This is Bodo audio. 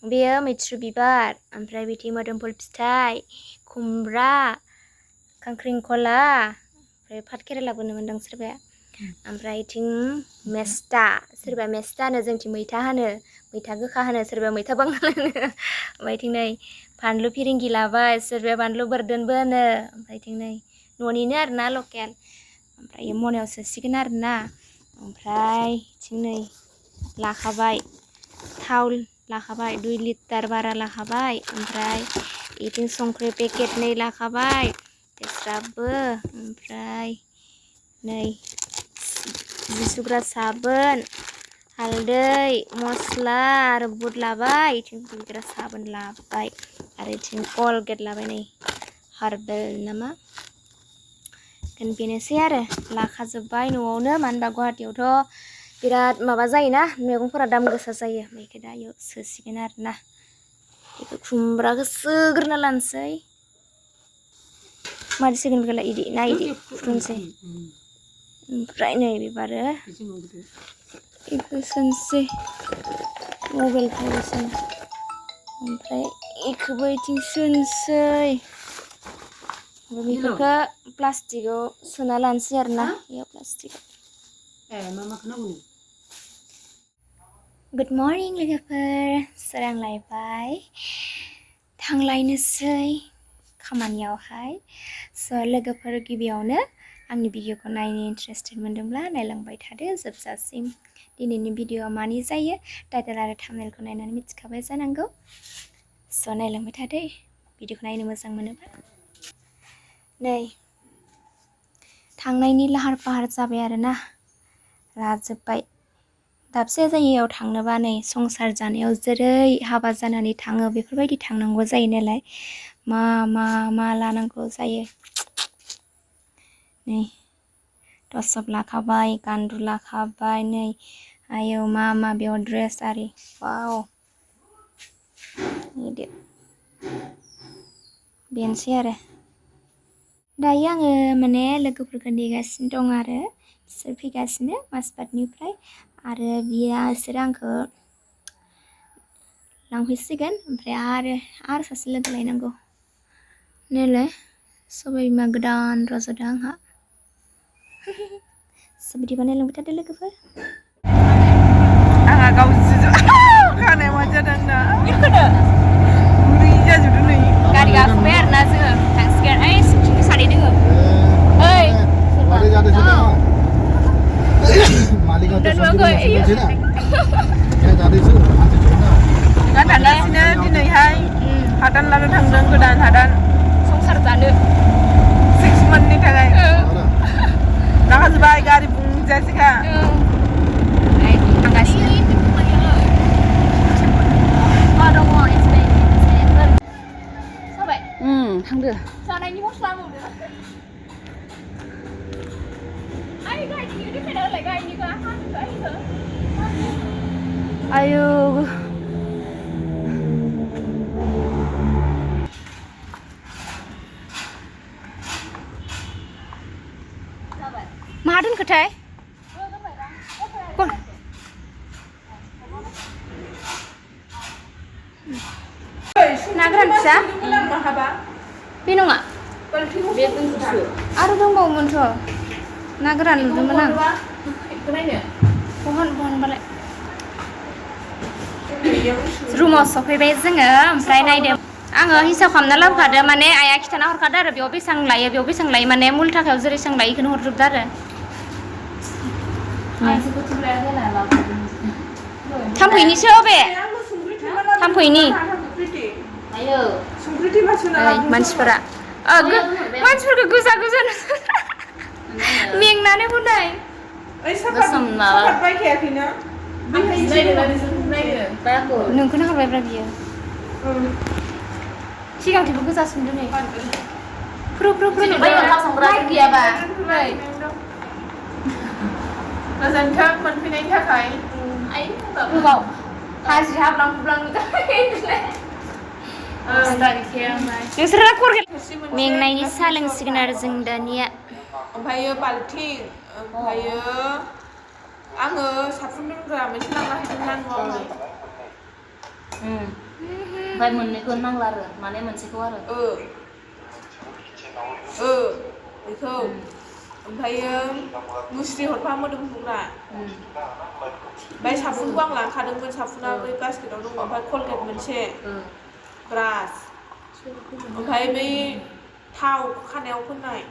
बेयो मैथ्रु बिबार ओमफ्राय बिथिं मोदोमफुल फिथाइ खुमब्रा खांख्रिंखला ओमफ्राय पाट केरेलाबो मोनदों सोरबाया ओमफ्राय इथिं मेस्टा सोरबा मेस्टा होनो जोंथिं मैथा होनो मैथा गोखा होनो सोरबा मैथा बांगाल होनो ओमफ्राय इथिं नै फानलु फिरिंगि लाबाय सोरबाया बानलु बोरदोनबो होनो ओमफ्राय इथिं नै न'निनो आरोना लकेल ओमफ्राय मनायाव सोसिगोन आरोना ओमफ्राय इथिं नै लाखाबाय थाव लाखाबाय 2 लिटार बारा लाखाबाय ओमफ्राय इथिं संख्रि पेकेट 2 लाखाबाय तेस्राबो ओमफ्राय नै जि सुग्रा साबोन हालदै मस्ला आरो बुट लाबाय इथिं दुगैग्रा साबोन लाबाय आरो इथिं कलगेट लाबाय नै हार्बेल नामा बेनोसै आरो लाखाजोब्बाय न'आवनो मानो होनबा गुवाहाटीयावथ' बिराद माबा जायोना मैगंफोरा दाम गोसा जायो ओमफ्राय दा इयाव सोसिगोन आरोना बेखौ खुमब्राखौ सोग्रोना लानोसै मादि सोगोन बेखौलाय इदि ना इदि फुरुनसै ओमफ्राय नै बिबारो बेखौ सोनोसै मबाइल थायोसै ओमफ्राय बेखौबो इथिं सोनोसै बेफोरखौ प्लास्टिकआव सोना लानोसै आरोना बेयाव प्लास्टिकआव गुड मर्निं लोगोफोर सोरांलायबाय थांलायनोसै खामानियावहाय स' लोगोफोर गिबियावनो आंनि भिडिअखौ नायनो इन्टारेस्टेड मोनदोंब्ला नायलांबाय थादो जोबजासिम दिनैनि भिडिअआ मानि जायो टाइटेल आरो थाम्बनेलखौ नायनानै मिथिखाबाय जानांगौ स' नायलांबाय थादो भिडिअखौ नायनो मोजां मोनोबा नै थांनायनि लाहार फाहार जाबाय आरोना लाजोब्बाय दाबसे जायगायाव थांनोबा नै संसार जानायाव जेरै हाबा जानानै थाङो बेफोरबायदि थांनांगौ जायो नालाय मा लानांगौ जायो नै टसब लाखाबाय गान्दु लाखाबाय नै आयौ मा बेयाव ड्रेस आरि वाव नायदो बेनोसै आरो दायो आङो माने लोगोफोरखौ नेगासिनो दं आरो बिसोर फैगासिनो माजबाटनिफ्राय आरो बिसोर आंखौ लांफैसिगोन ओमफ्राय आरो सासे लोगो लायनांगौ नैलाय सबाय बिमा गोदान रज'दों आंहा बिदिबा नायलांबाय थादो लोगोफोर आंहा गावसो खानाया मा जादों ना गुरै जाजोबदों नै गारि गाखोबाय आरोना जोङो थांसिगोन ओइ सिंथिंबो सानै दोङो ओइ गानदालासिनो दिनैहाय हादान लानो थांदों गोदान हादान संसार जानो 6 monthनि थाखाय लाखाजोब्बाय गारि बुंजासिखा थांगासिनो थांदो जानायनि मस्ला होबावदो आयु मा दोनखोथाय ना गोरान फिसा बे नङा आरो दंबावोमोनथ' ना गोरान नुदोंमोन आं बहनबालाय रुमाव सफैबाय जोङो ओमफ्राय नायदो आङो हिसाब खालामना लाबोखादो माने आइया खिथाना हरखादो आरो बेयाव बेसेबां लायो माने मुलथाखायाव जेरैसेबां लायो बेखौनो हरजोबदो आरो थाम्फैनिसो बे थाम्फैनि मानसिफोरा मानसिफोरखौ गोजा मेंनानै बनाय बायखायाखैना नोंखौनो हरबायब्रा बियो सिगांथिंबो गोजा सोमदो नै फ्रु गैयाबा गोजोन्थों मोनफैनायनि थाखाय गोबाव हाजि हाब्लां नोंसोरो मेंनायनि साहा लोंसिगोन आरो जों दानिया ओमफ्रायो बाल्थिं ओमफ्रायो आङो साफुन दोनग्रा मोनसे लांना हैदोंना न'आवहाय ओमफ्राय मोननैखौ नांला आरो माने मोनसेखौ आरो बेखौ ओमफ्रायो मुस्रि हरफा मोदोम फुग्रा ओमफ्राय साफुनखौ आं लांखादोंमोन साफुना बै बास्केटाव दङ ओमफ्राय कलगेट मोनसे ब्रास ओमफ्राय बै थाव खानायाव फोननाय